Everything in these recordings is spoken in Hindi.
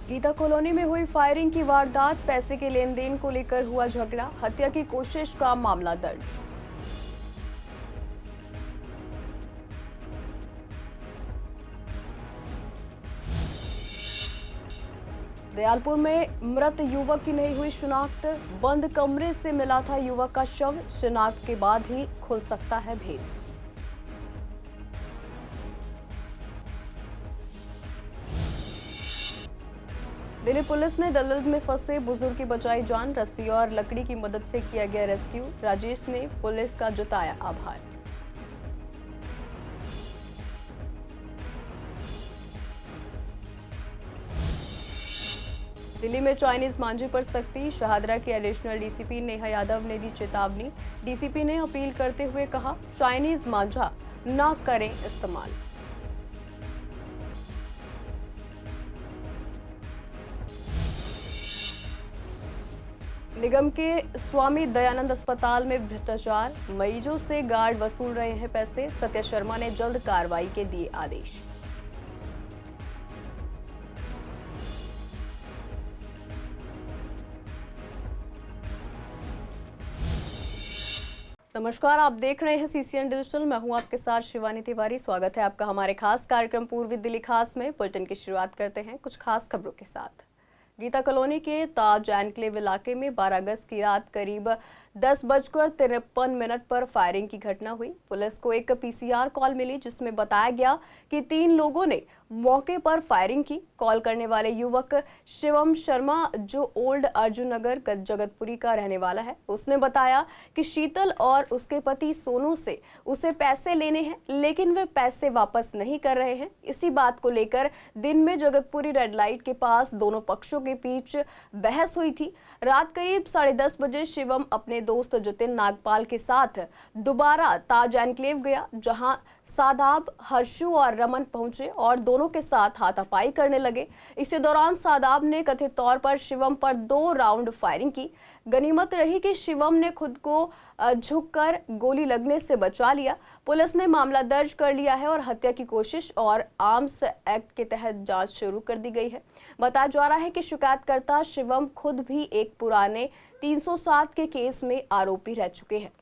गीता कॉलोनी में हुई फायरिंग की वारदात, पैसे के लेन देन को लेकर हुआ झगड़ा, हत्या की कोशिश का मामला दर्ज। दयालपुर में मृत युवक की नहीं हुई शिनाख्त, बंद कमरे से मिला था युवक का शव, शिनाख्त के बाद ही खुल सकता है भेद। दिल्ली पुलिस ने दलदल में फंसे बुजुर्ग की बचाई जान, रस्सी और लकड़ी की मदद से किया गया रेस्क्यू, राजेश ने पुलिस का जताया आभार। दिल्ली में चाइनीज मांझे पर सख्ती, शाहदरा के एडिशनल डीसीपी नेहा यादव ने दी चेतावनी, डीसीपी ने अपील करते हुए कहा चाइनीज मांझा न करें इस्तेमाल। निगम के स्वामी दयानंद अस्पताल में भ्रष्टाचार, मरीजों से गार्ड वसूल रहे हैं पैसे, सत्य शर्मा ने जल्द कार्रवाई के दिए आदेश। नमस्कार, आप देख रहे हैं सीसीएन डिजिटल। मैं हूं आपके साथ शिवानी तिवारी। स्वागत है आपका हमारे खास कार्यक्रम पूर्वी दिल्ली खास में। बुलेटिन की शुरुआत करते हैं कुछ खास खबरों के साथ। गीता कॉलोनी के ताज एनक्लेव इलाके में 12 अगस्त की रात करीब 10:53 पर फायरिंग की घटना हुई। पुलिस को एक पीसीआर कॉल मिली जिसमें बताया गया कि 3 लोगों ने मौके पर फायरिंग की। कॉल करने वाले युवक शिवम शर्मा, जो ओल्ड अर्जुन नगर जगतपुरी का रहने वाला है, उसने बताया कि शीतल और उसके पति सोनू से उसे पैसे लेने हैं, लेकिन वे पैसे वापस नहीं कर रहे हैं। इसी बात को लेकर दिन में जगतपुरी रेड लाइट के पास दोनों पक्षों के बीच बहस हुई थी। रात करीब 10:30 बजे शिवम अपने दोस्त जतिन नागपाल के साथ दोबारा ताज एनक्लेव गया, जहां सादाब, हर्षु और रमन पहुंचे और दोनों के साथ हाथापाई करने लगे। इसी दौरान सादाब ने कथित तौर पर शिवम पर 2 राउंड फायरिंग की। गनीमत रही कि शिवम ने खुद को झुककर गोली लगने से बचा लिया। पुलिस ने मामला दर्ज कर लिया है और हत्या की कोशिश और आर्म्स एक्ट के तहत जांच शुरू कर दी गई है। बताया जा रहा है कि शिकायतकर्ता शिवम खुद भी एक पुराने 307 के केस में आरोपी रह चुके हैं।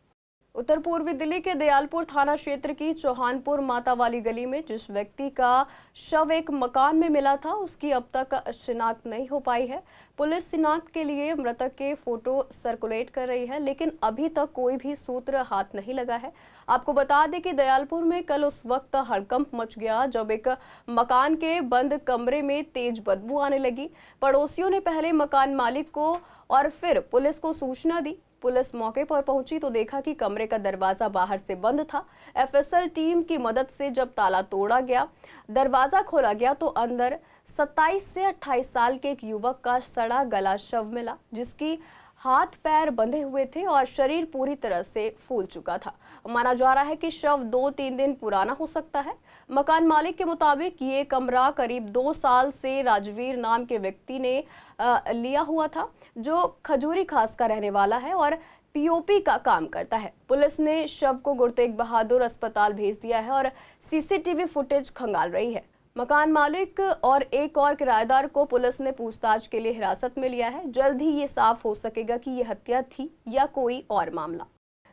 उत्तर पूर्वी दिल्ली के दयालपुर थाना क्षेत्र की चौहानपुर माता वाली गली में जिस व्यक्ति का शव एक मकान में मिला था, उसकी अब तक शिनाख्त नहीं हो पाई है। पुलिस शिनाख्त के लिए मृतक के फोटो सर्कुलेट कर रही है, लेकिन अभी तक कोई भी सूत्र हाथ नहीं लगा है। आपको बता दें कि दयालपुर में कल उस वक्त हड़कंप मच गया जब एक मकान के बंद कमरे में तेज बदबू आने लगी। पड़ोसियों ने पहले मकान मालिक को और फिर पुलिस को सूचना दी। पुलिस मौके पर पहुंची तो देखा कि कमरे का दरवाजा बाहर से बंद था। एफएसएल टीम की मदद से जब ताला तोड़ा गया, दरवाजा खोला गया तो अंदर 27 से 28 साल के एक युवक का सड़ा गला शव मिला, जिसकी हाथ पैर बंधे हुए थे और शरीर पूरी तरह से फूल चुका था। माना जा रहा है कि शव 2-3 दिन पुराना हो सकता है। मकान मालिक के मुताबिक ये कमरा करीब 2 साल से राजवीर नाम के व्यक्ति ने लिया हुआ था, जो खजूरी खास का रहने वाला है और पीओपी का काम करता है। पुलिस ने शव को गुरु तेग बहादुर अस्पताल भेज दिया है और सीसीटीवी फुटेज खंगाल रही है। मकान मालिक और एक और किराएदार को पुलिस ने पूछताछ के लिए हिरासत में लिया है। जल्द ही ये साफ हो सकेगा कि ये हत्या थी या कोई और मामला।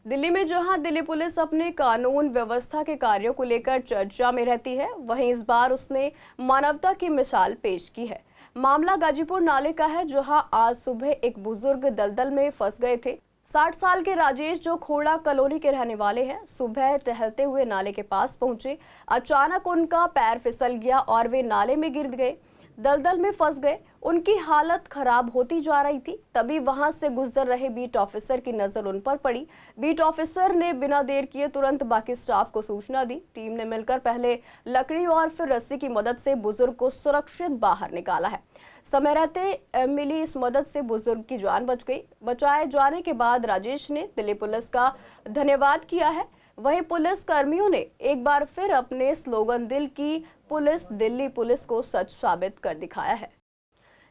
दिल्ली में जहां दिल्ली पुलिस अपने कानून व्यवस्था के कार्यों को लेकर चर्चा में रहती है, वहीं इस बार उसने मानवता की मिसाल पेश की है। मामला गाजीपुर नाले का है, जहां आज सुबह एक बुजुर्ग दलदल में फंस गए थे। 60 साल के राजेश, जो खोड़ा कॉलोनी के रहने वाले हैं, सुबह टहलते हुए नाले के पास पहुंचे। अचानक उनका पैर फिसल गया और वे नाले में गिर गए, दलदल में फंस गए। उनकी हालत खराब होती जा रही थी। तभी वहां से गुजर रहे बीट ऑफिसर की नजर उन पर पड़ी। बीट ऑफिसर ने बिना देर किए तुरंत बाकी स्टाफ को सूचना दी। टीम ने मिलकर पहले लकड़ी और फिर रस्सी की मदद से बुजुर्ग को सुरक्षित बाहर निकाला है। समय रहते मिली इस मदद से बुजुर्ग की जान बच गई। बचाए जाने के बाद राजेश ने दिल्ली पुलिस का धन्यवाद किया है। वहीं पुलिस कर्मियों ने एक बार फिर अपने स्लोगन दिल की पुलिस, दिल्ली पुलिस को सच साबित कर दिखाया है।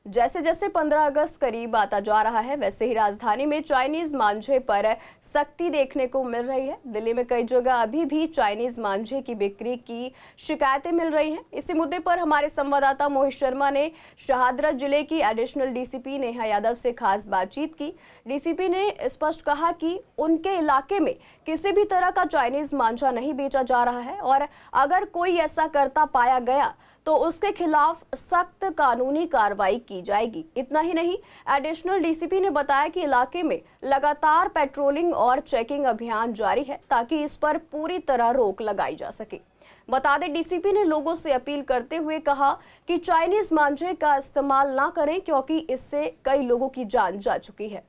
जैसे जैसे 15 अगस्त करीब आता जा रहा है, वैसे ही राजधानी में चाइनीज मांझे पर सख्ती देखने को मिल रही है। दिल्ली में कई जगह अभी भी चाइनीज मांझे की बिक्री की शिकायतें मिल रही हैं। इसी मुद्दे पर हमारे संवाददाता मोहित शर्मा ने शाहदरा जिले की एडिशनल डीसीपी नेहा यादव से खास बातचीत की। डीसीपी ने स्पष्ट कहा कि उनके इलाके में किसी भी तरह का चाइनीज मांझा नहीं बेचा जा रहा है और अगर कोई ऐसा करता पाया गया तो उसके खिलाफ सख्त कानूनी कार्रवाई की जाएगी। इतना ही नहीं, एडिशनल डीसीपी ने बताया कि इलाके में लगातार पेट्रोलिंग और चेकिंग अभियान जारी है ताकि इस पर पूरी तरह रोक लगाई जा सके। बता दें, डीसीपी ने लोगों से अपील करते हुए कहा कि चाइनीज मांझे का इस्तेमाल ना करें क्योंकि इससे कई लोगों की जान जा चुकी है।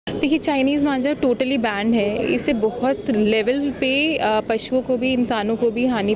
देखिए, चाइनीज़ मांझा टोटली बैंड है। इससे बहुत लेवल पे पशुओं को भी, इंसानों को भी हानि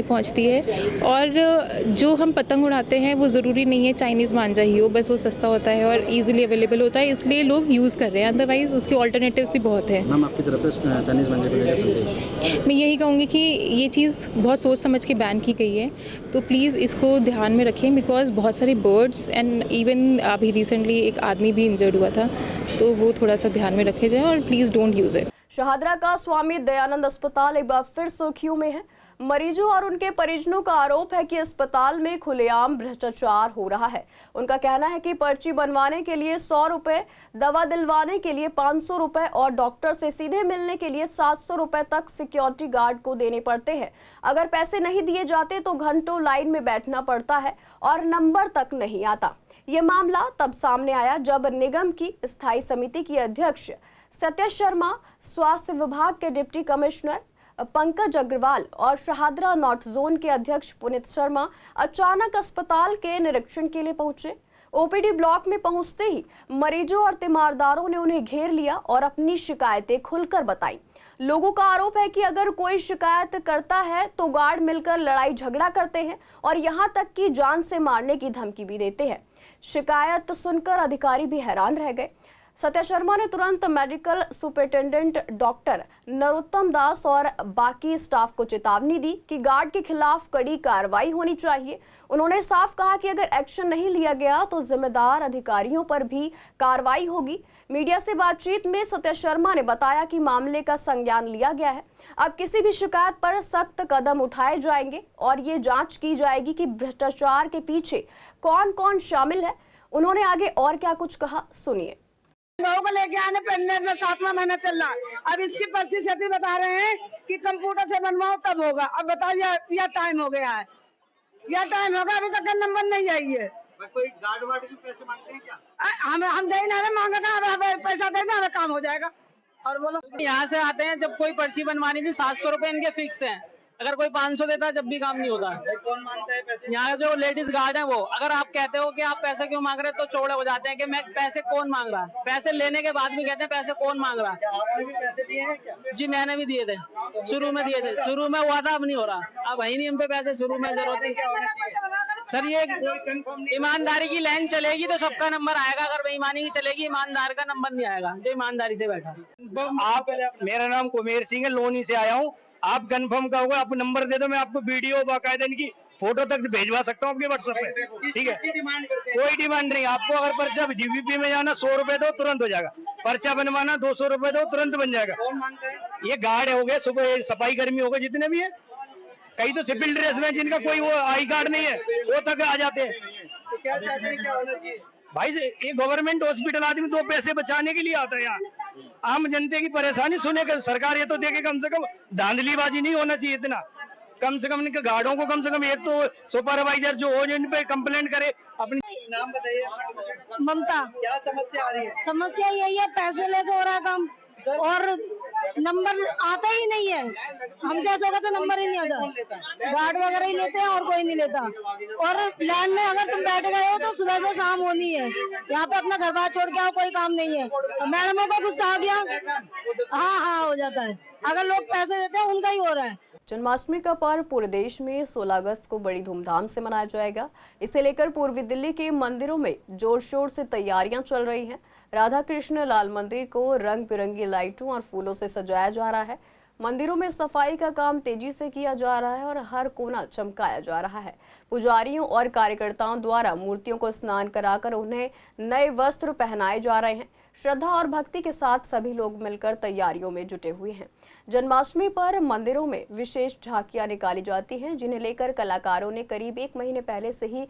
पहुंचती है। और जो हम पतंग उड़ाते हैं वो ज़रूरी नहीं है चाइनीज़ मांझा ही हो, बस वो सस्ता होता है और इजीली अवेलेबल होता है, इसलिए लोग यूज़ कर रहे हैं। अदरवाइज़ उसके ऑल्टरनेटिव्स ही बहुत है। मैम, आपकी तरफ से चाइनीज़ मांझे को लेकर संदेश? मैं यही कहूँगी कि ये चीज़ बहुत सोच समझ के बैन की गई है, तो प्लीज़ इसको ध्यान में रखें, बिकॉज बहुत सारी बर्ड्स एंड इवन अभी रिसेंटली एक आदमी भी इंजर्ड हुआ था, तो वो थोड़ा सा ध्यान में रखे जाए और please don't use it. Shahdara का स्वामी दयानंद अस्पताल एक बार फिर सुर्खियों में है। मरीजों और उनके परिजनों का आरोप है कि अस्पताल में खुलेआम भ्रष्टाचार हो रहा है। उनका कहना है कि पर्ची बनवाने के लिए 100 रुपए, दवा दिलवाने के लिए 500 रुपए और डॉक्टर से सीधे मिलने के लिए 700 रुपए तक सिक्योरिटी गार्ड को देने पड़ते हैं। अगर पैसे नहीं दिए जाते तो घंटों लाइन में बैठना पड़ता है और नंबर तक नहीं आता। ये मामला तब सामने आया जब निगम की स्थायी समिति की अध्यक्ष सत्य शर्मा, स्वास्थ्य विभाग के डिप्टी कमिश्नर पंकज अग्रवाल और शाहदरा नॉर्थ जोन के अध्यक्ष पुनीत शर्मा अचानक अस्पताल के निरीक्षण के लिए पहुंचे। ओपीडी ब्लॉक में पहुंचते ही मरीजों और तीमारदारों ने उन्हें घेर लिया और अपनी शिकायतें खुलकर बताई। लोगों का आरोप है कि अगर कोई शिकायत करता है तो गार्ड मिलकर लड़ाई झगड़ा करते हैं और यहां तक कि जान से मारने की धमकी भी देते हैं। शिकायत सुनकर अधिकारी भी हैरान रह गए। सत्य शर्मा ने तुरंत मेडिकल सुपरिटेंडेंट डॉक्टर नरोत्तम दास और बाकी स्टाफ को चेतावनी दी कि गार्ड के खिलाफ कड़ी कार्रवाई होनी चाहिए। उन्होंने साफ कहा कि अगर एक्शन नहीं लिया गया तो जिम्मेदार अधिकारियों पर भी कार्रवाई होगी। मीडिया से बातचीत में सत्य शर्मा ने बताया कि मामले का संज्ञान लिया गया है। अब किसी भी शिकायत पर सख्त कदम उठाए जाएंगे और ये जांच की जाएगी कि भ्रष्टाचार के पीछे कौन कौन शामिल है। उन्होंने आगे और क्या कुछ कहा, सुनिए। लोगों को लेके आने पढ़ने का 7वां महीना चल रहा है। अब इसकी पर्ची से बता रहे हैं कि कंप्यूटर से बनवाओ तब होगा। अब बताइए, यह टाइम हो गया है, यह टाइम होगा, अभी तक नंबर नहीं आई है। कोई गार्ड वार्ड के पैसे मांगते हैं क्या? हम दे नहीं मांगे था, पैसा देना हमें काम हो जाएगा। और बोलो, यहाँ से आते हैं जब कोई पर्ची बनवानी थी, 700 रुपए इनके फिक्स हैं। अगर कोई 500 देता है जब भी काम नहीं होता। कौन मांगता है पैसे? यहाँ जो लेडीज गार्ड हैं वो, अगर आप कहते हो कि आप पैसे क्यों मांग रहे हैं तो चौड़े हो जाते हैं कि मैं पैसे कौन मांग रहा है। पैसे लेने के बाद भी कहते हैं पैसे कौन मांग रहा है। आपने भी पैसे दिए हैं क्या? जी मैंने भी दिए थे, शुरू में दिए थे। शुरू में हुआ था, अब नहीं हो रहा। अब है नहीं हम पे पैसे, शुरू में जरूरत थी। सर ये ईमानदारी की लाइन चलेगी तो सबका नंबर आएगा, अगर बेईमानी की चलेगी ईमानदार का नंबर नहीं आएगा जो ईमानदारी से बैठा। मेरा नाम कुमेर सिंह है, लोनी से आया हूँ। आप कंफर्म करोगे, आप नंबर दे दो, मैं आपको वीडियो बाकायदा इनकी फोटो तक भेजवा सकता हूँ आपके व्हाट्सएप पे, ठीक है? कोई डिमांड नहीं। आपको अगर पर्चा जीबीपी में जाना 100 रुपए दो तुरंत हो जाएगा। पर्चा बनवाना 200 रुपए दो तुरंत बन जाएगा। कौन मांगता है? ये गार्ड हो गए, सुबह सफाई कर्मी हो गए, जितने भी है। कई तो सिविल ड्रेस में जिनका कोई वो आई कार्ड नहीं है वो तक आ जाते हैं। तो क्या चाहते हैं, क्या होना चाहिए? भाई ये गवर्नमेंट हॉस्पिटल आदमी 2 पैसे बचाने के लिए आता है यहाँ। आम जनता की परेशानी सुने कर सरकार ये तो देखे, कम से कम धांधलीबाजी नहीं होना चाहिए इतना। कम से कम इनके गार्डों को कम से कम एक तो सुपरवाइजर जो हो जो इन पे कंप्लेंट करे। अपनी नाम बताइए। ममता। क्या समस्या आ रही है? समस्या यही है, पैसे लेके हो रहा है काम और नंबर आता ही नहीं है। हम जैसे होगा तो नंबर ही नहीं आता। गार्ड वगैरह ही लेते हैं और कोई नहीं लेता। और लाइन में अगर तुम बैठ गए हो तो सुबह से शाम होनी है। यहाँ पे अपना घर बार छोड़ के आओ, कोई काम नहीं है। मैडमों को गुस्सा आ गया, हाँ हो जाता है। अगर लोग पैसे देते हैं उनका ही हो रहा है। जन्माष्टमी का पर्व पूरे देश में 16 अगस्त को बड़ी धूमधाम से मनाया जाएगा। इसे लेकर पूर्वी दिल्ली के मंदिरों में जोर शोर से तैयारियां चल रही हैं। राधा कृष्ण लाल मंदिर को रंग बिरंगी लाइटों और फूलों से सजाया जा रहा है। मंदिरों में सफाई का काम तेजी से किया जा रहा है और हर कोना चमकाया जा रहा है। पुजारियों और कार्यकर्ताओं द्वारा मूर्तियों को स्नान कराकर उन्हें नए वस्त्र पहनाए जा रहे हैं। श्रद्धा और भक्ति के साथ सभी लोग मिलकर तैयारियों में जुटे हुए हैं। जन्माष्टमी पर मंदिरों में विशेष झांकियां निकाली जाती हैं, जिन्हें लेकर कलाकारों ने करीब 1 महीने पहले से ही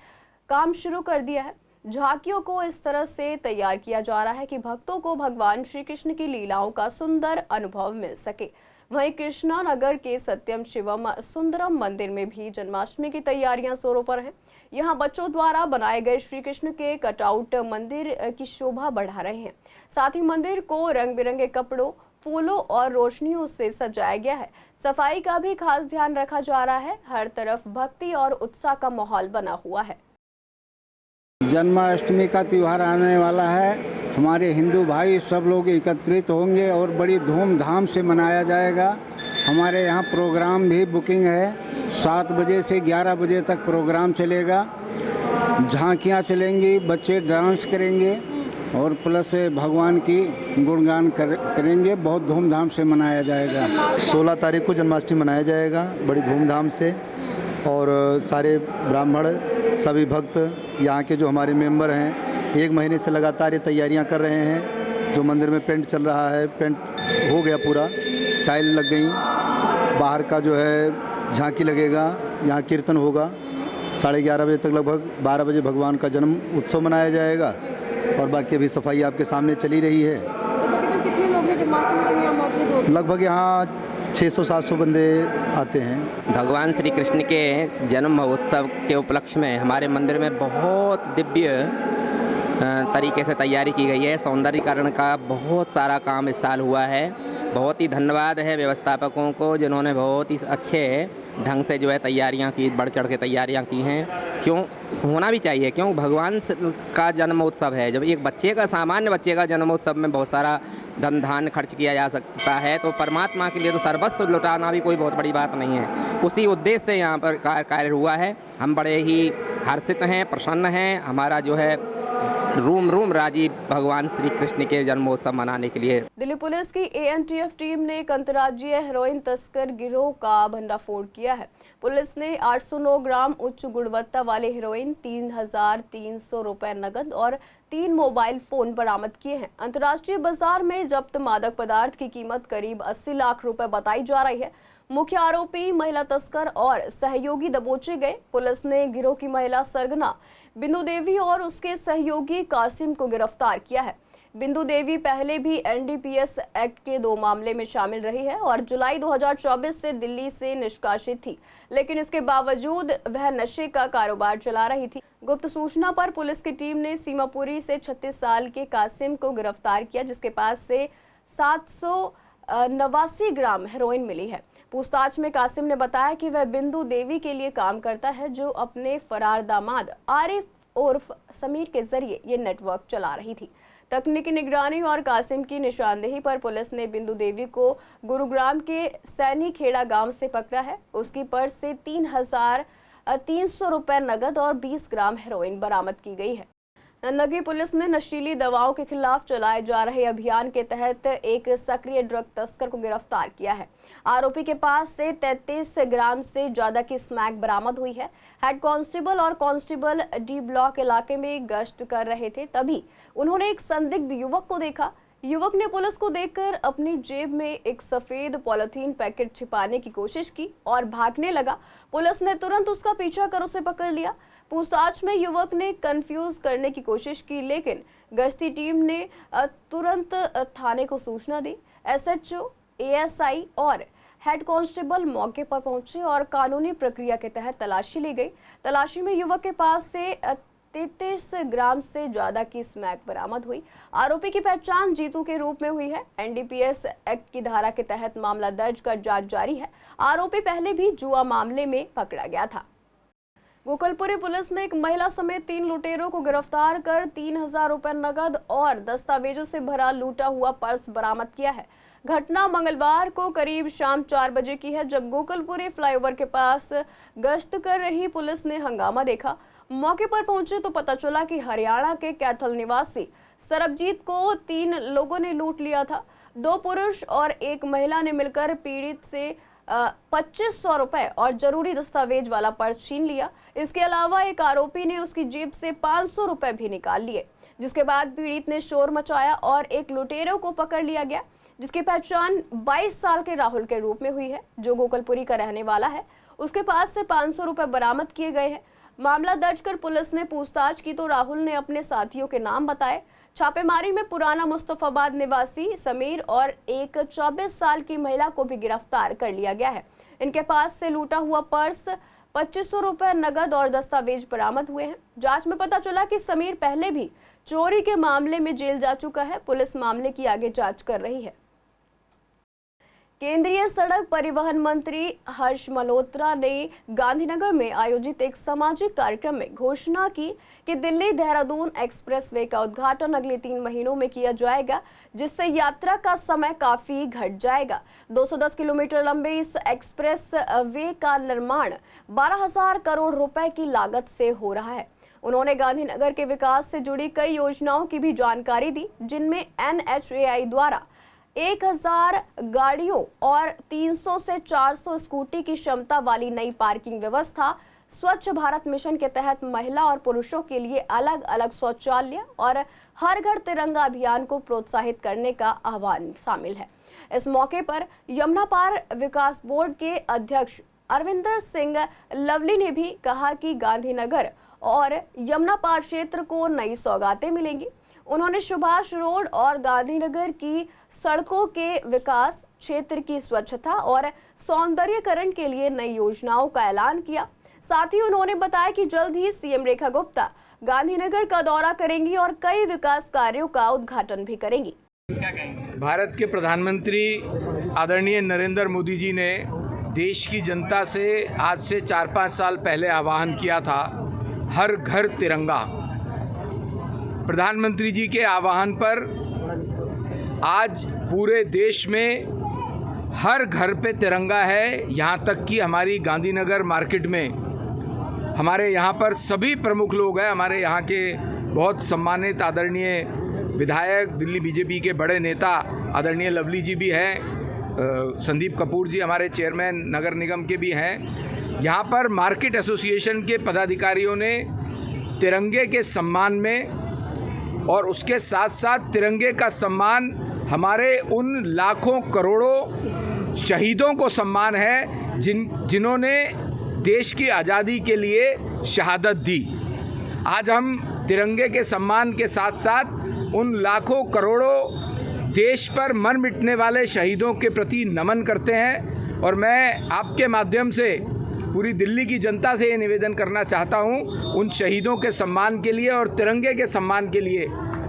काम शुरू कर दिया है। झांकियों को इस तरह से तैयार किया जा रहा है कि भक्तों को भगवान श्री कृष्ण की लीलाओं का सुंदर अनुभव मिल सके। वहीं कृष्णा नगर के सत्यम शिवम सुंदरम मंदिर में भी जन्माष्टमी की तैयारियां जोरों पर हैं। यहाँ बच्चों द्वारा बनाए गए श्री कृष्ण के कटआउट मंदिर की शोभा बढ़ा रहे हैं। साथ ही मंदिर को रंग बिरंगे कपड़ों, फूलों और रोशनियों से सजाया गया है। सफाई का भी खास ध्यान रखा जा रहा है। हर तरफ भक्ति और उत्साह का माहौल बना हुआ है। जन्माष्टमी का त्यौहार आने वाला है। हमारे हिंदू भाई सब लोग एकत्रित होंगे और बड़ी धूमधाम से मनाया जाएगा। हमारे यहाँ प्रोग्राम भी बुकिंग है। 7 बजे से 11 बजे तक प्रोग्राम चलेगा। झांकियाँ चलेंगी, बच्चे डांस करेंगे और प्लस भगवान की गुणगान करेंगे। बहुत धूमधाम से मनाया जाएगा। 16 तारीख को जन्माष्टमी मनाया जाएगा बड़ी धूमधाम से, और सारे ब्राह्मण सभी भक्त यहाँ के जो हमारे मेंबर हैं 1 महीने से लगातार ये तैयारियाँ कर रहे हैं। जो मंदिर में पेंट चल रहा है, पेंट हो गया पूरा, टाइल लग गई, बाहर का जो है झांकी लगेगा, यहाँ कीर्तन होगा। 11:30 बजे तक, लगभग 12 बजे भगवान का जन्म उत्सव मनाया जाएगा। और बाकी अभी सफाई आपके सामने चली रही है। कितने लोग मौजूद? लगभग यहाँ 600-700 बंदे आते हैं। भगवान श्री कृष्ण के जन्म महोत्सव के उपलक्ष्य में हमारे मंदिर में बहुत दिव्य तरीके से तैयारी की गई है। सौंदर्यीकरण का बहुत सारा काम इस साल हुआ है। बहुत ही धन्यवाद है व्यवस्थापकों को, जिन्होंने बहुत ही अच्छे ढंग से जो है तैयारियां की, बढ़ चढ़ के तैयारियां की हैं। क्यों होना भी चाहिए, क्यों भगवान का जन्मोत्सव है। जब एक बच्चे का, सामान्य बच्चे का जन्मोत्सव में बहुत सारा धन धान्य खर्च किया जा सकता है, तो परमात्मा के लिए तो सर्वस्व लुटाना भी कोई बहुत बड़ी बात नहीं है। उसी उद्देश्य से यहाँ पर कार्य हुआ है। हम बड़े ही हर्षित हैं, प्रसन्न हैं। हमारा जो है रूम राजी भगवान श्री कृष्ण के जन्मोत्सव मनाने के लिए। दिल्ली पुलिस की ANTF टीम ने एक अंतर्राज्यीय हेरोइन तस्कर गिरोह का भंडाफोड़ किया है। पुलिस ने 809 ग्राम उच्च गुणवत्ता वाले हेरोइन, 3,300 रुपए नकद और 3 मोबाइल फोन बरामद किए हैं। अंतर्राष्ट्रीय बाजार में जब्त मादक पदार्थ की कीमत करीब 80 लाख रुपए बताई जा रही है। मुख्य आरोपी महिला तस्कर और सहयोगी दबोचे गए। पुलिस ने गिरोह की महिला सरगना बिंदु देवी और उसके सहयोगी कासिम को गिरफ्तार किया है। बिंदु देवी पहले भी NDPS एक्ट के 2 मामले में शामिल रही है और जुलाई 2024 से दिल्ली से निष्कासित थी, लेकिन इसके बावजूद वह नशे का कारोबार चला रही थी। गुप्त सूचना पर पुलिस की टीम ने सीमापुरी से 36 साल के कासिम को गिरफ्तार किया, जिसके पास से 789 ग्राम हेरोइन मिली है। पूछताछ में कासिम ने बताया कि वह बिंदु देवी के लिए काम करता है, जो अपने फरार दामाद आरिफ उर्फ समीर के जरिए ये नेटवर्क चला रही थी। तकनीकी निगरानी और कासिम की निशानदेही पर पुलिस ने बिंदु देवी को गुरुग्राम के सैनी खेड़ा गांव से पकड़ा है। उसकी पर्स से 3,300 रुपए नकद और 20 ग्राम हेरोइन बरामद की गई है। नगरी पुलिस ने नशीली दवाओं के खिलाफ चलाए जा रहे अभियान के तहत एक सक्रिय ड्रग तस्कर को गिरफ्तार किया है। आरोपी के पास से 33 ग्राम से ज्यादा की स्मैक बरामद हुई है। हेड कांस्टेबल और कांस्टेबल D ब्लॉक इलाके में गश्त कर रहे थे, तभी उन्होंने एक संदिग्ध युवक को देखा। युवक ने पुलिस को देखकर अपनी जेब में एक सफेद पॉलिथीन पैकेट छिपाने की कोशिश की और भागने लगा। पुलिस ने तुरंत उसका पीछा कर उसे पकड़ लिया। पूछताछ में युवक ने कंफ्यूज करने की कोशिश की, लेकिन गश्ती टीम ने तुरंत थाने को सूचना दी। SHO, ASI और हेड कांस्टेबल मौके पर पहुंचे और कानूनी प्रक्रिया के तहत तलाशी ली गई। तलाशी में युवक के पास से 33 ग्राम से ज्यादा की स्मैक बरामद हुई। आरोपी की पहचान जीतू के रूप में हुई है। NDPS एक्ट की धारा के तहत मामला दर्ज कर जांच जारी है। आरोपी पहले भी जुआ मामले में पकड़ा गया था। गोकलपुरी पुलिस ने एक महिला समेत 3 लुटेरों को गिरफ्तार कर 3,000 रुपए नकद और दस्तावेजों से भरा लूटा हुआ पर्स बरामद किया है। घटना मंगलवार को करीब शाम 4 बजे की है, जब गोकलपुरी फ्लाईओवर के पास गश्त कर रही पुलिस ने हंगामा देखा। मौके पर पहुंचे तो पता चला कि हरियाणा के कैथल निवासी सरबजीत को 3 लोगों ने लूट लिया था। 2 पुरुष और 1 महिला ने मिलकर पीड़ित से 2500 रुपए और जरूरी दस्तावेज वाला पर्स छीन लिया। इसके अलावा एक आरोपी ने उसकी जेब से 500 रुपए भी निकाल लिए। जिसके बाद पीड़ित ने शोर मचाया और एक लुटेरों को पकड़ लिया गया, जिसकी पहचान 22 साल के राहुल के रूप में हुई है, जो गोकुलपुरी का रहने वाला है। उसके पास से 500 रुपए बरामद किए गए हैं। मामला दर्ज कर पुलिस ने पूछताछ की तो राहुल ने अपने साथियों के नाम बताए। छापेमारी में पुराना मुस्तफाबाद निवासी समीर और एक 24 साल की महिला को भी गिरफ्तार कर लिया गया है। इनके पास से लूटा हुआ पर्स, 2500 रुपए नगद और दस्तावेज बरामद हुए हैं। जांच में पता चला कि समीर पहले भी चोरी के मामले में जेल जा चुका है। पुलिस मामले की आगे जांच कर रही है। केंद्रीय सड़क परिवहन मंत्री हर्ष मल्होत्रा ने गांधीनगर में आयोजित एक सामाजिक कार्यक्रम में घोषणा की कि दिल्ली देहरादून एक्सप्रेसवे का उद्घाटन अगले 3 महीनों में किया जाएगा, जिससे यात्रा का समय काफी घट जाएगा। 210 किलोमीटर लंबे इस एक्सप्रेस वे का निर्माण 12,000 करोड़ रुपए की लागत से हो रहा है। उन्होंने गांधीनगर के विकास से जुड़ी कई योजनाओं की भी जानकारी दी, जिनमें NHAI द्वारा 1000 गाड़ियों और 300 से 400 स्कूटी की क्षमता वाली नई पार्किंग व्यवस्था, स्वच्छ भारत मिशन के तहत महिला और पुरुषों के लिए अलग अलग शौचालय और हर घर तिरंगा अभियान को प्रोत्साहित करने का आह्वान शामिल है। इस मौके पर यमुना पार विकास बोर्ड के अध्यक्ष अरविंदर सिंह लवली ने भी कहा कि गांधीनगर और यमुना पार क्षेत्र को नई सौगातें मिलेंगी। उन्होंने सुभाष रोड और गांधीनगर की सड़कों के विकास, क्षेत्र की स्वच्छता और सौंदर्यीकरण के लिए नई योजनाओं का ऐलान किया। साथ ही उन्होंने बताया कि जल्द ही सीएम रेखा गुप्ता गांधीनगर का दौरा करेंगी और कई विकास कार्यों का उद्घाटन भी करेंगी। भारत के प्रधानमंत्री आदरणीय नरेंद्र मोदी जी ने देश की जनता से आज से 4-5 साल पहले आह्वान किया था, हर घर तिरंगा। प्रधानमंत्री जी के आह्वान पर आज पूरे देश में हर घर पे तिरंगा है। यहाँ तक कि हमारी गांधीनगर मार्केट में हमारे यहाँ पर सभी प्रमुख लोग हैं। हमारे यहाँ के बहुत सम्मानित आदरणीय विधायक, दिल्ली बीजेपी के बड़े नेता आदरणीय लवली जी भी हैं, संदीप कपूर जी हमारे चेयरमैन नगर निगम के भी हैं। यहाँ पर मार्केट एसोसिएशन के पदाधिकारियों ने तिरंगे के सम्मान में और उसके साथ साथ तिरंगे का सम्मान हमारे उन लाखों करोड़ों शहीदों को सम्मान है जिन्होंने देश की आज़ादी के लिए शहादत दी। आज हम तिरंगे के सम्मान के साथ साथ उन लाखों करोड़ों देश पर मर मिटने वाले शहीदों के प्रति नमन करते हैं। और मैं आपके माध्यम से पूरी दिल्ली की जनता से ये निवेदन करना चाहता हूँ, उन शहीदों के सम्मान के लिए और तिरंगे के सम्मान के लिए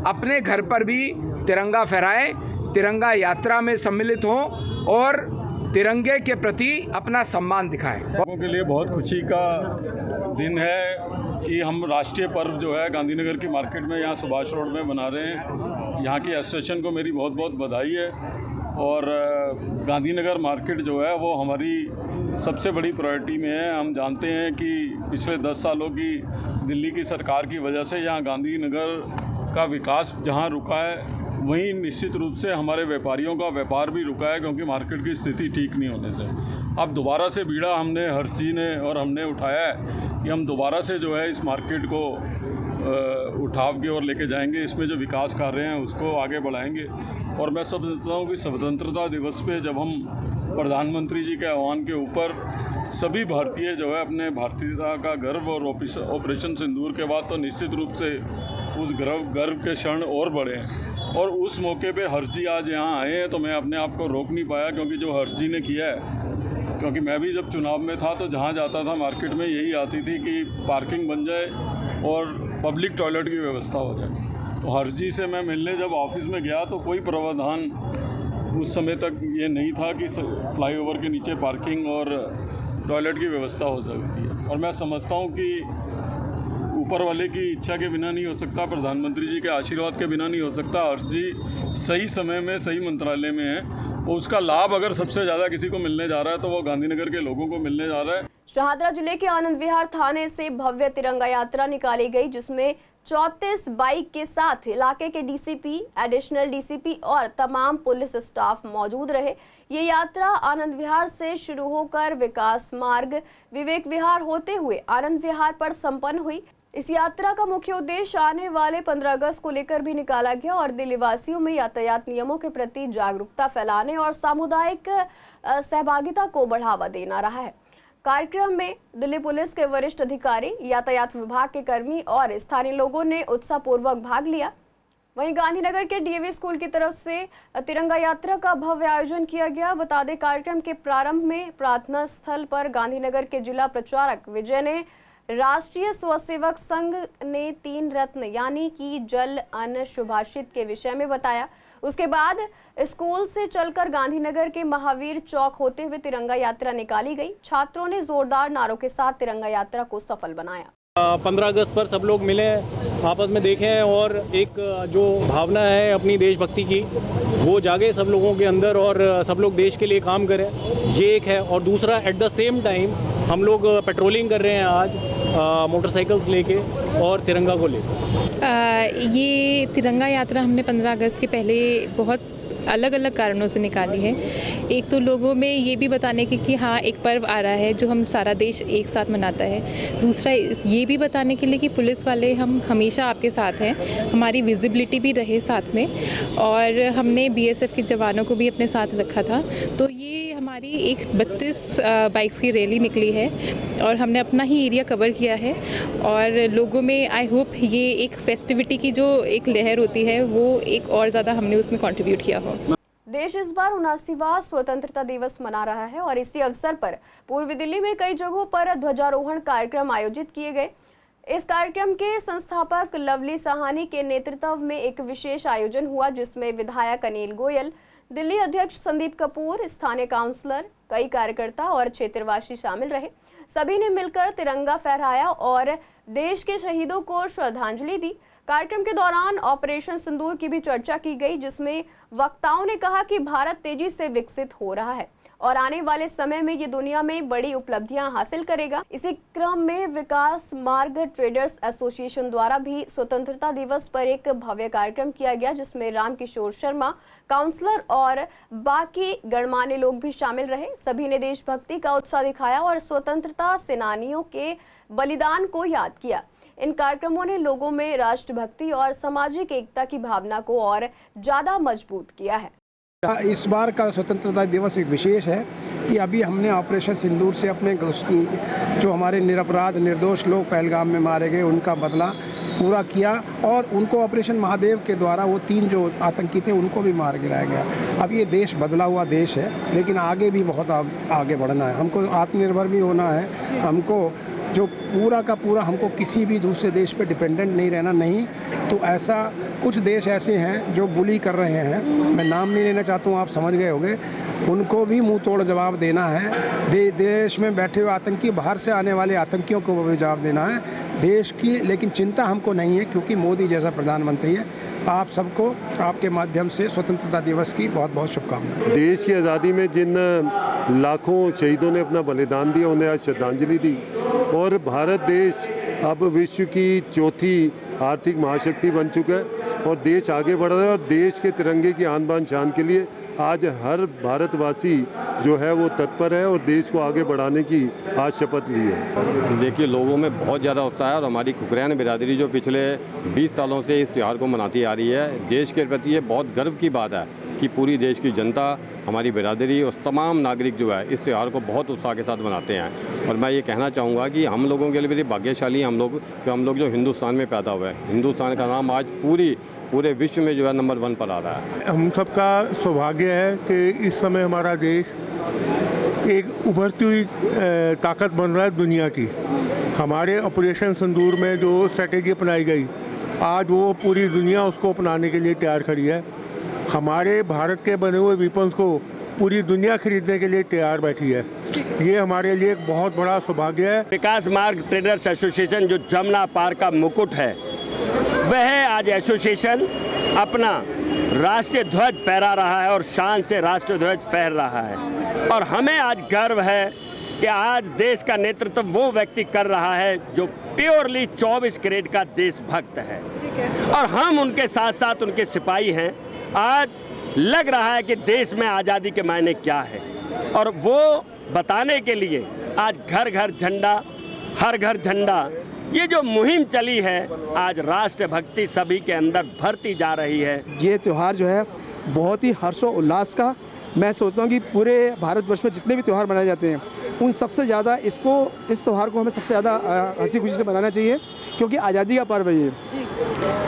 अपने घर पर भी तिरंगा फहराएं, तिरंगा यात्रा में सम्मिलित हों और तिरंगे के प्रति अपना सम्मान दिखाएं। लोगों के लिए बहुत खुशी का दिन है कि हम राष्ट्रीय पर्व जो है गांधीनगर की मार्केट में यहाँ सुभाष रोड में बना रहे हैं। यहाँ की एसोसिएशन को मेरी बहुत बहुत बधाई है। और गांधीनगर मार्केट जो है वो हमारी सबसे बड़ी प्रायोरिटी में है। हम जानते हैं कि पिछले 10 सालों की दिल्ली की सरकार की वजह से यहाँ गांधीनगर का विकास जहाँ रुका है, वहीं निश्चित रूप से हमारे व्यापारियों का व्यापार भी रुका है, क्योंकि मार्केट की स्थिति ठीक नहीं होने से। अब दोबारा से बीड़ा हमने हर्ष जी ने और हमने उठाया है कि हम दोबारा से जो है इस मार्केट को उठाव की ओर लेके जाएंगे। इसमें जो विकास कार्य हैं उसको आगे बढ़ाएंगे। और मैं समझता हूँ कि स्वतंत्रता दिवस पे जब हम प्रधानमंत्री जी के आह्वान के ऊपर सभी भारतीय जो है अपने भारतीयता का गर्व और ऑपरेशन सिंदूर के बाद तो निश्चित रूप से उस गर्व के क्षण और बढ़े हैं। और उस मौके पे हर्ष जी आज यहाँ आए हैं तो मैं अपने आप को रोक नहीं पाया, क्योंकि जो हर्ष जी ने किया है, क्योंकि मैं भी जब चुनाव में था तो जहाँ जाता था मार्केट में यही आती थी कि पार्किंग बन जाए और पब्लिक टॉयलेट की व्यवस्था हो जाए। तो हर्ष जी से मैं मिलने जब ऑफिस में गया तो कोई प्रावधान उस समय तक ये नहीं था कि फ्लाईओवर के नीचे पार्किंग और टॉयलेट की व्यवस्था हो सकती है। और मैं समझता हूँ कि ऊपर वाले की इच्छा के बिना नहीं हो सकता, प्रधानमंत्री जी के आशीर्वाद के बिना नहीं हो सकता। हर्ष जी सही समय में सही मंत्रालय में है और उसका लाभ अगर सबसे ज़्यादा किसी को मिलने जा रहा है तो वो गांधीनगर के लोगों को मिलने जा रहा है। शाहदरा जिले के आनंद विहार थाने से भव्य तिरंगा यात्रा निकाली गई, जिसमें 34 बाइक के साथ इलाके के डीसीपी, एडिशनल डीसीपी और तमाम पुलिस स्टाफ मौजूद रहे। ये यात्रा आनंद विहार से शुरू होकर विकास मार्ग, विवेक विहार होते हुए आनंद विहार पर संपन्न हुई। इस यात्रा का मुख्य उद्देश्य आने वाले 15 अगस्त को लेकर भी निकाला गया और दिल्ली वासियों में यातायात नियमों के प्रति जागरूकता फैलाने और सामुदायिक सहभागिता को बढ़ावा देना रहा है। कार्यक्रम में दिल्ली पुलिस के वरिष्ठ अधिकारी, यातायात विभाग के कर्मी और स्थानीय लोगों ने उत्साहपूर्वक भाग लिया। वहीं गांधीनगर के डीएवी स्कूल की तरफ से तिरंगा यात्रा का भव्य आयोजन किया गया। बता दें, कार्यक्रम के प्रारंभ में प्रार्थना स्थल पर गांधीनगर के जिला प्रचारक विजय ने राष्ट्रीय स्वसेवक संघ ने 3 रत्न यानी कि जल, अन्न, सुभाषित के विषय में बताया। उसके बाद स्कूल से चलकर गांधीनगर के महावीर चौक होते हुए तिरंगा यात्रा निकाली गई। छात्रों ने जोरदार नारों के साथ तिरंगा यात्रा को सफल बनाया। 15 अगस्त पर सब लोग मिले, आपस में देखें और एक जो भावना है अपनी देशभक्ति की वो जागे सब लोगों के अंदर और सब लोग देश के लिए काम करें, ये एक है। और दूसरा, एट द सेम टाइम हम लोग पेट्रोलिंग कर रहे हैं आज मोटरसाइकिल्स लेके और तिरंगा को लेकर। ये तिरंगा यात्रा हमने 15 अगस्त के पहले बहुत अलग अलग कारणों से निकाली है। एक तो लोगों में ये भी बताने की कि हाँ, एक पर्व आ रहा है जो हम सारा देश एक साथ मनाता है। दूसरा, ये भी बताने के लिए कि पुलिस वाले हम हमेशा आपके साथ हैं, हमारी विजिबिलिटी भी रहे साथ में। और हमने बीएसएफ के जवानों को भी अपने साथ रखा था। तो ये हमारी एक 32 बाइक्स की रैली निकली है और हमने अपना ही एरिया कवर किया है। और लोगों में आई होप ये एक फेस्टिविटी की जो एक लहर होती है वो एक और ज़्यादा हमने उसमें कंट्रीब्यूट किया हो। देश इस बार 79वां स्वतंत्रता दिवस मना रहा है और इसी अवसर पर पूर्वी दिल्ली में कई जगहों पर ध्वजारोहण कार्यक्रम आयोजित किए गए। इस कार्यक्रम के संस्थापक लवली साहनी के नेतृत्व में एक विशेष आयोजन हुआ, जिसमें विधायक अनिल गोयल, दिल्ली अध्यक्ष संदीप कपूर, स्थानीय काउंसलर, कई कार्यकर्ता और क्षेत्रवासी शामिल रहे। सभी ने मिलकर तिरंगा फहराया और देश के शहीदों को श्रद्धांजलि दी। कार्यक्रम के दौरान ऑपरेशन सिंदूर की भी चर्चा की गई, जिसमें वक्ताओं ने कहा कि भारत तेजी से विकसित हो रहा है और आने वाले समय में ये दुनिया में बड़ी उपलब्धियां हासिल करेगा। इसी क्रम में विकास मार्ग ट्रेडर्स एसोसिएशन द्वारा भी स्वतंत्रता दिवस पर एक भव्य कार्यक्रम किया गया, जिसमें रामकिशोर शर्मा, काउंसलर और बाकी गणमान्य लोग भी शामिल रहे। सभी ने देशभक्ति का उत्साह दिखाया और स्वतंत्रता सेनानियों के बलिदान को याद किया। इन कार्यक्रमों ने लोगों में राष्ट्रभक्ति और सामाजिक एकता की भावना को और ज्यादा मजबूत किया है। इस बार का स्वतंत्रता दिवस एक विशेष है कि अभी हमने ऑपरेशन सिंदूर से अपने जो हमारे निरपराध निर्दोष लोग पहलगाम में मारे गए उनका बदला पूरा किया और उनको ऑपरेशन महादेव के द्वारा वो 3 जो आतंकी थे उनको भी मार गिराया गया। अब ये देश बदला हुआ देश है, लेकिन आगे भी बहुत आगे बढ़ना है। हमको आत्मनिर्भर भी होना है। हमको जो पूरा का पूरा हमको किसी भी दूसरे देश पे डिपेंडेंट नहीं रहना। नहीं तो ऐसा कुछ देश ऐसे हैं जो बुली कर रहे हैं, मैं नाम नहीं लेना चाहता हूँ, आप समझ गए होंगे, उनको भी मुंह तोड़ जवाब देना है। देश में बैठे हुए आतंकी, बाहर से आने वाले आतंकियों को भी जवाब देना है देश की। लेकिन चिंता हमको नहीं है क्योंकि मोदी जैसा प्रधानमंत्री है। आप सबको आपके माध्यम से स्वतंत्रता दिवस की बहुत बहुत शुभकामनाएं। देश की आज़ादी में जिन लाखों शहीदों ने अपना बलिदान दिया उन्हें आज श्रद्धांजलि दी और भारत देश अब विश्व की चौथी आर्थिक महाशक्ति बन चुका है और देश आगे बढ़ रहा है। और देश के तिरंगे की आन बान शान के लिए आज हर भारतवासी जो है वो तत्पर है और देश को आगे बढ़ाने की आज शपथ ली है। देखिए, लोगों में बहुत ज़्यादा उत्साह है और हमारी कुकरैन बिरादरी जो पिछले 20 सालों से इस त्यौहार को मनाती आ रही है, देश के प्रति ये बहुत गर्व की बात है कि पूरी देश की जनता, हमारी बिरादरी और तमाम नागरिक जो है इस त्यौहार को बहुत उत्साह के साथ मनाते हैं। और मैं ये कहना चाहूँगा कि हम लोगों के लिए भी भाग्यशाली हैं हम लोग जो हिंदुस्तान में पैदा हुए हैं। हिंदुस्तान का नाम आज पूरे विश्व में जो है नंबर 1 पर आ रहा है। हम सबका सौभाग्य है कि इस समय हमारा देश एक उभरती हुई ताकत बन रहा है दुनिया की। हमारे ऑपरेशन सिंदूर में जो स्ट्रेटेजी अपनाई गई, आज वो पूरी दुनिया उसको अपनाने के लिए तैयार खड़ी है। हमारे भारत के बने हुए वेपन्स को पूरी दुनिया खरीदने के लिए तैयार बैठी है। ये हमारे लिए एक बहुत बड़ा सौभाग्य है। विकास मार्ग ट्रेडर्स एसोसिएशन जो जमुना पार का मुकुट है, वह आज एसोसिएशन अपना राष्ट्रीय ध्वज फहरा रहा है और शान से राष्ट्रीय ध्वज फहर रहा है। और हमें आज गर्व है कि आज देश का नेतृत्व वो व्यक्ति कर रहा है जो प्योरली 24 कैरेट का देशभक्त है, और हम उनके साथ साथ उनके सिपाही हैं। आज लग रहा है कि देश में आज़ादी के मायने क्या है, और वो बताने के लिए आज घर घर झंडा, हर घर झंडा, ये जो मुहिम चली है, आज राष्ट्रभक्ति सभी के अंदर भरती जा रही है। ये त्यौहार जो है बहुत ही हर्षोल्लास का, मैं सोचता हूँ कि पूरे भारतवर्ष में जितने भी त्यौहार मनाए जाते हैं उन सबसे ज़्यादा इस त्यौहार को हमें सबसे ज़्यादा हंसी खुशी से मनाना चाहिए, क्योंकि आज़ादी का पर्व है ये।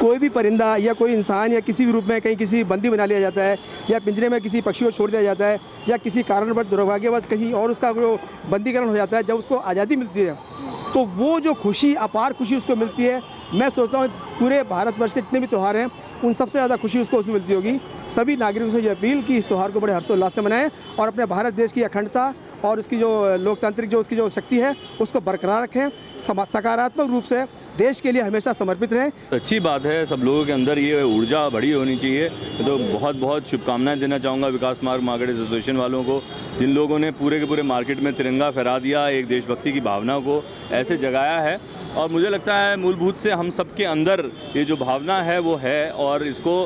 कोई भी परिंदा या कोई इंसान या किसी भी रूप में कहीं किसी बंदी बना लिया जाता है, या पिंजरे में किसी पक्षी को छोड़ दिया जाता है, या किसी कारणवश दुर्भाग्यवश कहीं और उसका जो बंदीकरण हो जाता है, जब उसको आज़ादी मिलती है तो वो जो खुशी, अपार खुशी उसको मिलती है। मैं सोचता हूँ पूरे भारतवर्ष के जितने भी त्यौहार हैं उन सबसे ज़्यादा खुशी उसको उसमें मिलती होगी। सभी नागरिकों से ये अपील कि इस त्यौहार को बड़े हर्षोल्लास से मनाएं और अपने भारत देश की अखंडता और उसकी जो लोकतांत्रिक जो उसकी जो शक्ति है उसको बरकरार रखें, सकारात्मक रूप से देश के लिए हमेशा समर्पित रहें। अच्छी बात है, सब लोगों के अंदर ये ऊर्जा बड़ी होनी चाहिए। तो बहुत बहुत शुभकामनाएं देना चाहूँगा विकास मार्ग मार्केट एसोसिएशन वालों को, जिन लोगों ने पूरे के पूरे मार्केट में तिरंगा फहरा दिया, एक देशभक्ति की भावना को ऐसे जगाया है। और मुझे लगता है मूलभूत से हम सबके अंदर ये जो भावना है वो है, और इसको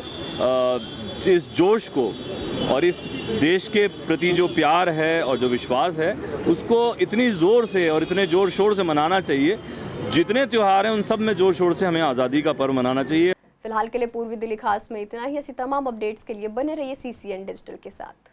इस जोश को और इस देश के प्रति जो प्यार है और जो विश्वास है उसको इतनी ज़ोर से और इतने ज़ोर शोर से मनाना चाहिए। जितने त्यौहार हैं उन सब में जोर शोर से हमें आज़ादी का पर्व मनाना चाहिए। फिलहाल के लिए पूर्वी दिल्ली खास में इतना ही। ऐसी तमाम अपडेट्स के लिए बने रहिए CCN डिजिटल के साथ।